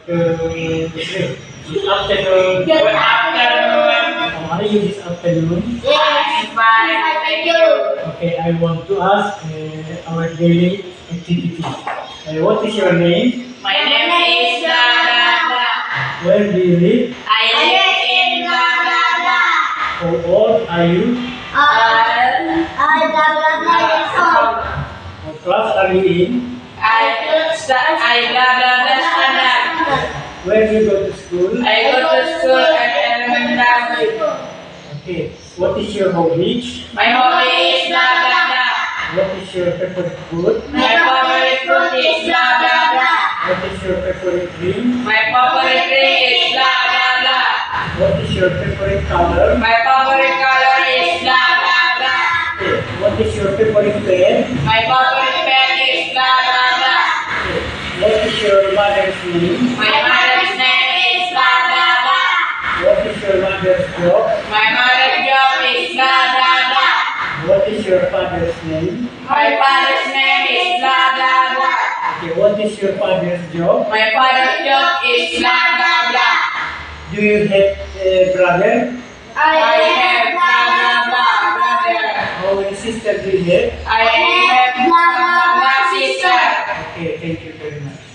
Good afternoon. Good afternoon. How are you this afternoon? Yes, fine, thank you. Okay, I want to ask our daily activity. What is your name? My name is Radha. Where do you live? I live in Radha. How old are you? What class are you in? I Radha standard. Where do you go to school? I go to school at elementary. Okay. What is your hobby? My hobby is Radha. What is your favorite food? My favorite food is Radha. What is your favorite drink? My favorite drink is Radha. What is your favorite color? My favorite color is Radha. Okay. What is your favorite pen? My favorite pen is Radha. Okay. What is your mother's name? My mother's name is Radha. What is your mother's job? My mother's job is Radha. What is your father's name? My father's name is Radha. Okay. What is your father's job? My father's job is Radha. Do you have a brother? I have brother. How many sisters do you have? I